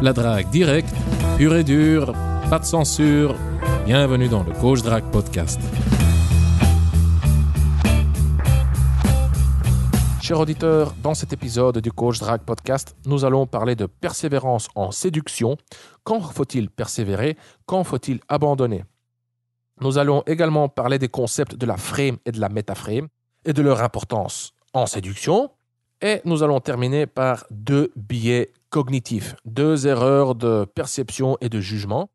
La drague directe, pure et dure, pas de censure. Bienvenue dans le Coach Drague Podcast. Chers auditeurs, dans cet épisode du Coach Drague Podcast, nous allons parler de persévérance en séduction. Quand faut-il persévérer? Quand faut-il abandonner? Nous allons également parler des concepts de la frame et de la métaframe et de leur importance en séduction. Et nous allons terminer par 2 biais cognitifs, 2 erreurs de perception et de jugement.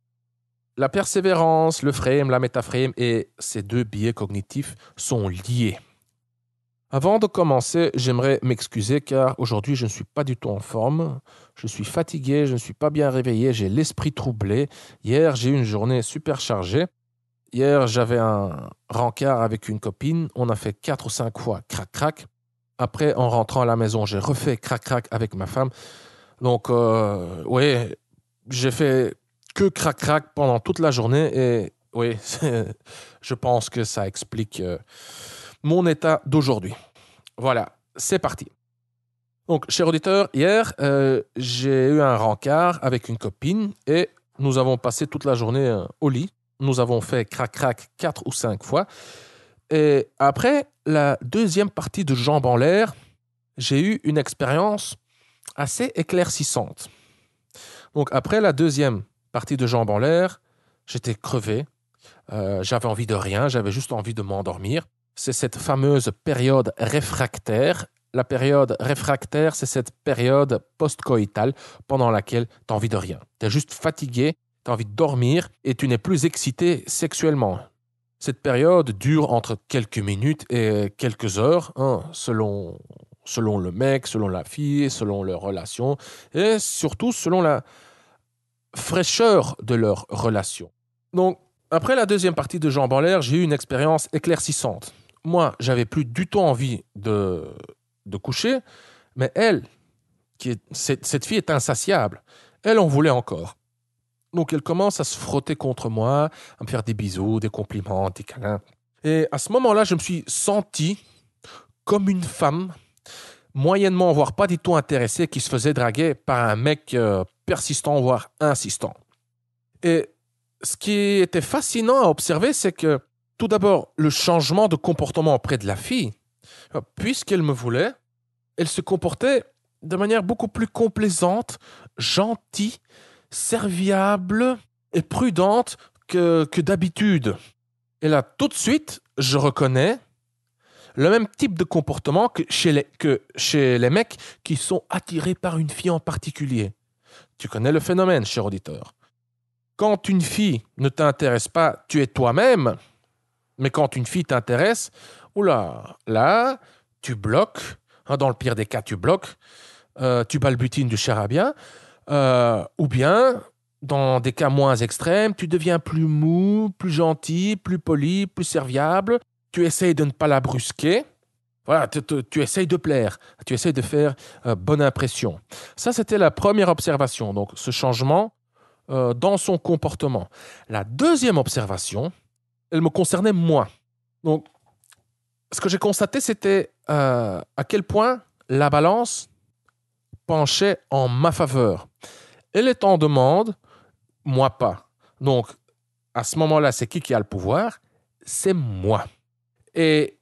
La persévérance, le frame, la métaframe et ces 2 biais cognitifs sont liés. Avant de commencer, j'aimerais m'excuser car aujourd'hui je ne suis pas du tout en forme. Je suis fatigué, je ne suis pas bien réveillé, j'ai l'esprit troublé. Hier, j'ai eu une journée super chargée. Hier, j'avais un rencard avec une copine. On a fait 4 ou 5 fois crac-crac. Après, en rentrant à la maison, j'ai refait crac-crac avec ma femme. Donc, j'ai fait que crac-crac pendant toute la journée. Et oui, je pense que ça explique mon état d'aujourd'hui. Voilà, c'est parti. Donc, cher auditeur, hier, j'ai eu un rencard avec une copine et nous avons passé toute la journée au lit. Nous avons fait crac-crac 4 ou 5 fois. Et après la deuxième partie de Jambes en l'air, j'ai eu une expérience assez éclaircissante. Donc, après la deuxième partie de Jambes en l'air, j'étais crevé. J'avais envie de rien, j'avais juste envie de m'endormir. C'est cette fameuse période réfractaire. La période réfractaire, c'est cette période post-coïtale pendant laquelle tu n'as envie de rien. Tu es juste fatigué, tu as envie de dormir et tu n'es plus excité sexuellement. Cette période dure entre quelques minutes et quelques heures, selon le mec, selon la fille, selon leur relation et surtout selon la fraîcheur de leur relation. Donc, après la deuxième partie de Jambes en l'air, j'ai eu une expérience éclaircissante. Moi, j'avais plus du tout envie de coucher, mais elle, cette fille est insatiable. Elle en voulait encore. Donc, elle commence à se frotter contre moi, à me faire des bisous, des compliments, des câlins. Et à ce moment-là, je me suis senti comme une femme, moyennement, voire pas du tout intéressée, qui se faisait draguer par un mec persistant, voire insistant. Et ce qui était fascinant à observer, c'est que, tout d'abord, le changement de comportement auprès de la fille, puisqu'elle me voulait, elle se comportait de manière beaucoup plus complaisante, gentille, serviable et prudente que d'habitude. Et là, tout de suite, je reconnais le même type de comportement que chez les mecs qui sont attirés par une fille en particulier. Tu connais le phénomène, cher auditeur. Quand une fille ne t'intéresse pas, tu es toi-même. Mais quand une fille t'intéresse, là, tu bloques. Dans le pire des cas, tu bloques. Tu balbutines du charabia. Ou bien, dans des cas moins extrêmes, tu deviens plus mou, plus gentil, plus poli, plus serviable. Tu essayes de ne pas la brusquer. Voilà, tu essayes de plaire. Tu essayes de faire bonne impression. Ça, c'était la première observation. Donc, ce changement dans son comportement. La deuxième observation, elle me concernait moi. Donc, ce que j'ai constaté, c'était à quel point la balance penchait en ma faveur. Elle est en demande, moi pas. Donc, à ce moment-là, c'est qui a le pouvoir? C'est moi. Et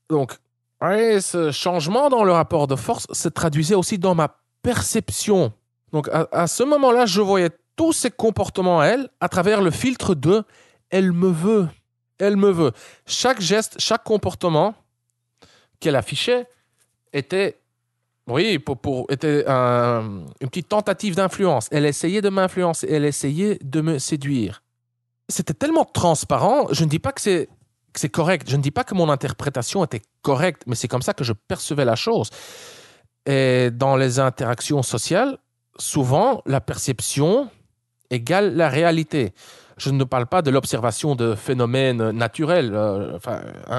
donc, ce changement dans le rapport de force se traduisait aussi dans ma perception. Donc, à ce moment-là, je voyais tous ces comportements à elle à travers le filtre de « elle me veut ». Elle me veut. Chaque geste, chaque comportement qu'elle affichait était, était une petite tentative d'influence. Elle essayait de m'influencer, elle essayait de me séduire. C'était tellement transparent, je ne dis pas que c'est correct, je ne dis pas que mon interprétation était correcte, mais c'est comme ça que je percevais la chose. Et dans les interactions sociales, souvent, la perception égale la réalité. Je ne parle pas de l'observation de phénomènes naturels.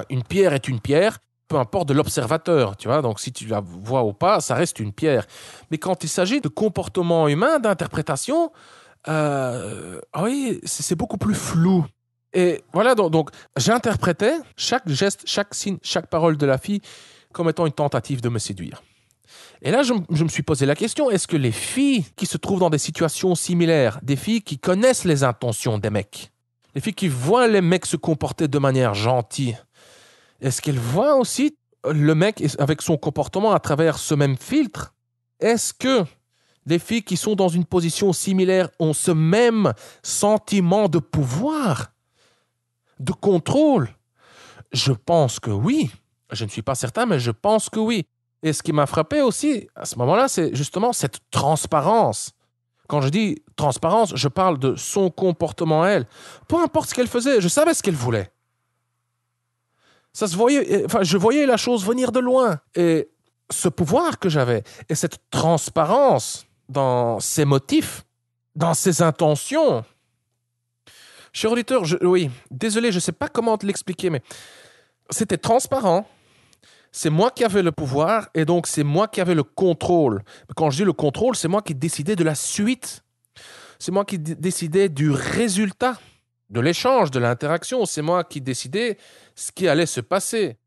Une pierre est une pierre, peu importe de l'observateur. Tu vois, donc, si tu la vois ou pas, ça reste une pierre. Mais quand il s'agit de comportement humain, d'interprétation, c'est beaucoup plus flou. Et voilà, donc j'interprétais chaque geste, chaque signe, chaque parole de la fille comme étant une tentative de me séduire. Et là, je me suis posé la question, est-ce que les filles qui se trouvent dans des situations similaires, des filles qui connaissent les intentions des mecs, les filles qui voient les mecs se comporter de manière gentille, est-ce qu'elles voient aussi le mec avec son comportement à travers ce même filtre? Est-ce que les filles qui sont dans une position similaire ont ce même sentiment de pouvoir, de contrôle? Je pense que oui. Je ne suis pas certain, mais je pense que oui. Et ce qui m'a frappé aussi, à ce moment-là, c'est justement cette transparence. Quand je dis transparence, je parle de son comportement à elle. Peu importe ce qu'elle faisait, je savais ce qu'elle voulait. Ça se voyait, enfin, je voyais la chose venir de loin. Et ce pouvoir que j'avais, et cette transparence dans ses motifs, dans ses intentions. Cher auditeur, oui, désolé, je ne sais pas comment te l'expliquer, mais c'était transparent. C'est moi qui avais le pouvoir et donc c'est moi qui avais le contrôle. Quand je dis le contrôle, c'est moi qui décidais de la suite. C'est moi qui décidais du résultat, de l'échange, de l'interaction. C'est moi qui décidais ce qui allait se passer.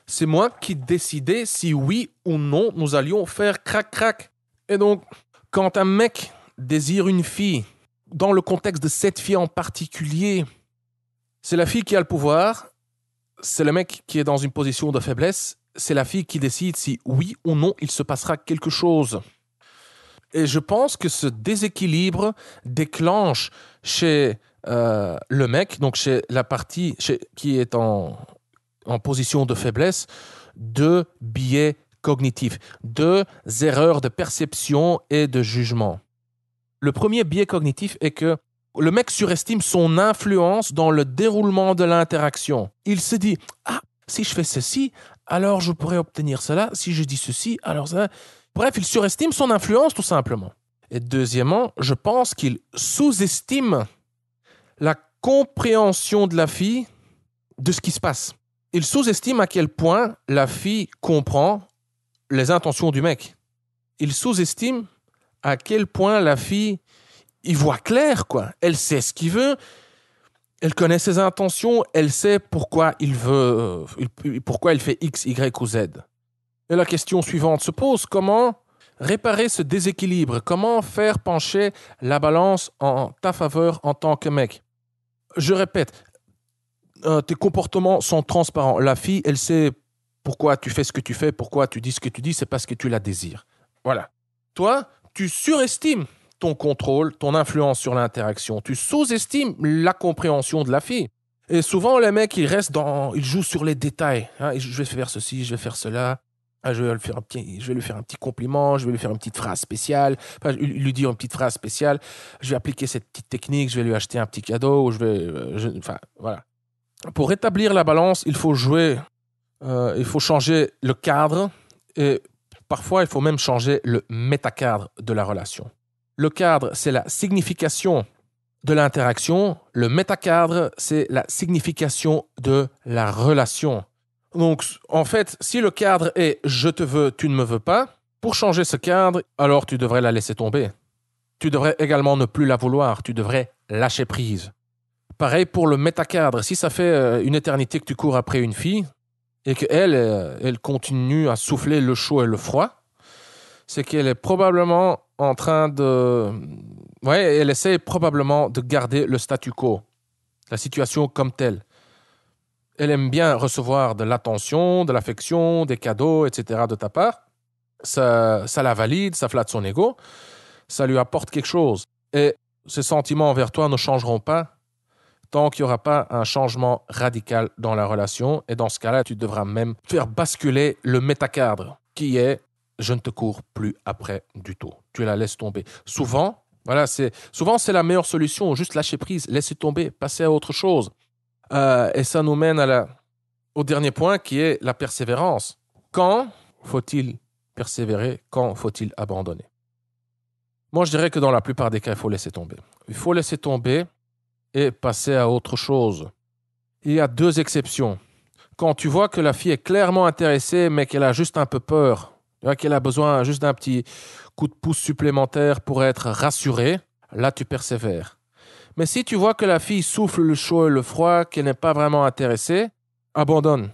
C'est moi qui décidais si oui ou non nous allions faire crac-crac. Et donc, quand un mec désire une fille, dans le contexte de cette fille en particulier, c'est la fille qui a le pouvoir, c'est le mec qui est dans une position de faiblesse, c'est la fille qui décide si oui ou non il se passera quelque chose. Et je pense que ce déséquilibre déclenche chez le mec, donc chez la partie qui est en position de faiblesse, de biais cognitifs, de erreurs de perception et de jugement. Le premier biais cognitif est que le mec surestime son influence dans le déroulement de l'interaction. Il se dit « Ah, si je fais ceci, alors je pourrais obtenir cela. Si je dis ceci, alors ça... » Bref, il surestime son influence tout simplement. Et deuxièmement, je pense qu'il sous-estime la compréhension de la fille de ce qui se passe. Il sous-estime à quel point la fille comprend les intentions du mec. Il sous-estime à quel point la fille y voit clair, quoi. Elle sait ce qu'il veut, elle connaît ses intentions, elle sait pourquoi il veut, pourquoi elle fait X, Y ou Z. Et la question suivante se pose, comment réparer ce déséquilibre? Comment faire pencher la balance en ta faveur en tant que mec? Je répète, tes comportements sont transparents. La fille, elle sait pourquoi tu fais ce que tu fais, pourquoi tu dis ce que tu dis, c'est parce que tu la désires. Voilà. Toi, tu surestimes ton contrôle, ton influence sur l'interaction. Tu sous-estimes la compréhension de la fille. Et souvent, les mecs, ils jouent sur les détails. Hein, je vais faire ceci, je vais faire cela. Je vais lui faire un petit compliment, je vais lui faire une petite phrase spéciale, lui dire une petite phrase spéciale, je vais appliquer cette petite technique, je vais lui acheter un petit cadeau, voilà. Pour rétablir la balance, il faut il faut changer le cadre et parfois il faut même changer le métacadre de la relation. Le cadre, c'est la signification de l'interaction, le métacadre, c'est la signification de la relation. Donc, en fait, si le cadre est « je te veux, tu ne me veux pas », pour changer ce cadre, alors tu devrais la laisser tomber. Tu devrais également ne plus la vouloir, tu devrais lâcher prise. Pareil pour le métacadre. Si ça fait une éternité que tu cours après une fille et qu'elle elle continue à souffler le chaud et le froid, c'est qu'elle est probablement en train de... Ouais, elle essaie probablement de garder le statu quo, la situation comme telle. Elle aime bien recevoir de l'attention, de l'affection, des cadeaux, etc. de ta part. Ça la valide, ça flatte son ego, ça lui apporte quelque chose. Et ces sentiments envers toi ne changeront pas tant qu'il n'y aura pas un changement radical dans la relation. Et dans ce cas-là, tu devras même faire basculer le métacadre, qui est « je ne te cours plus après du tout ». Tu la laisses tomber. Souvent, c'est la meilleure solution, juste lâcher prise, laisser tomber, passer à autre chose. Et ça nous mène au dernier point qui est la persévérance. Quand faut-il persévérer? Quand faut-il abandonner? Moi, je dirais que dans la plupart des cas, il faut laisser tomber. Il faut laisser tomber et passer à autre chose. Il y a 2 exceptions. Quand tu vois que la fille est clairement intéressée, mais qu'elle a juste un peu peur, qu'elle a besoin juste d'un petit coup de pouce supplémentaire pour être rassurée, là, tu persévères. Mais si tu vois que la fille souffle le chaud et le froid, qu'elle n'est pas vraiment intéressée, abandonne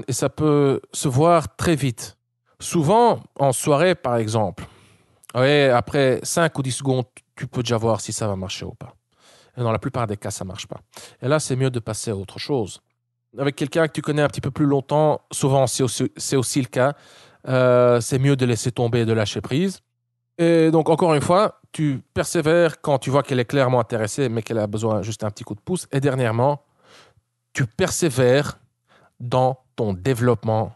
et ça peut se voir très vite. Souvent, en soirée, par exemple, ouais, après 5 ou 10 secondes, tu peux déjà voir si ça va marcher ou pas. Et dans la plupart des cas, ça ne marche pas. Et là, c'est mieux de passer à autre chose. Avec quelqu'un que tu connais un petit peu plus longtemps, souvent c'est aussi le cas. C'est mieux de laisser tomber et de lâcher prise. Et donc, encore une fois, tu persévères quand tu vois qu'elle est clairement intéressée, mais qu'elle a besoin juste un petit coup de pouce. Et dernièrement, tu persévères dans ton développement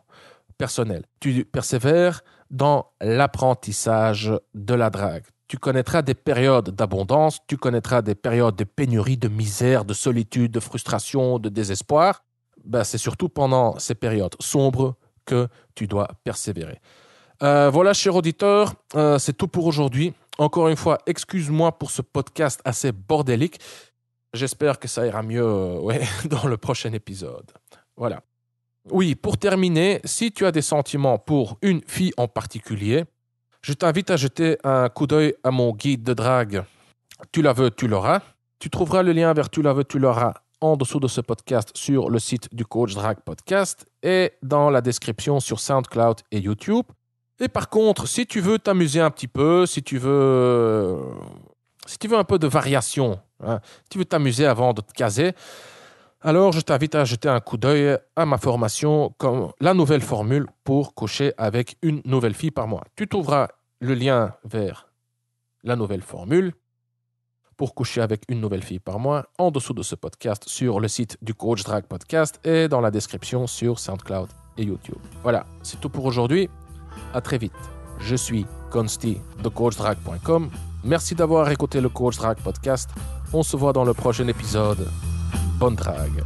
personnel. Tu persévères dans l'apprentissage de la drague. Tu connaîtras des périodes d'abondance, tu connaîtras des périodes de pénurie, de misère, de solitude, de frustration, de désespoir. Ben, c'est surtout pendant ces périodes sombres que tu dois persévérer. Voilà, cher auditeur, c'est tout pour aujourd'hui. Encore une fois, excuse-moi pour ce podcast assez bordélique. J'espère que ça ira mieux dans le prochain épisode. Voilà. Oui, pour terminer, si tu as des sentiments pour une fille en particulier, je t'invite à jeter un coup d'œil à mon guide de drague. Tu la veux, tu l'auras. Tu trouveras le lien vers Tu la veux, tu l'auras en dessous de ce podcast sur le site du Coach Drague Podcast et dans la description sur SoundCloud et YouTube. Et par contre, si tu veux t'amuser un petit peu, si tu veux un peu de variation, hein, tu veux t'amuser avant de te caser, alors je t'invite à jeter un coup d'œil à ma formation comme la nouvelle formule pour coucher avec une nouvelle fille par mois. Tu trouveras le lien vers la nouvelle formule pour coucher avec une nouvelle fille par mois en dessous de ce podcast sur le site du Coach Drague Podcast et dans la description sur SoundCloud et YouTube. Voilà, c'est tout pour aujourd'hui. À très vite. Je suis Consti de CoachDrague.com. Merci d'avoir écouté le Coach Drague Podcast. On se voit dans le prochain épisode. Bonne drague.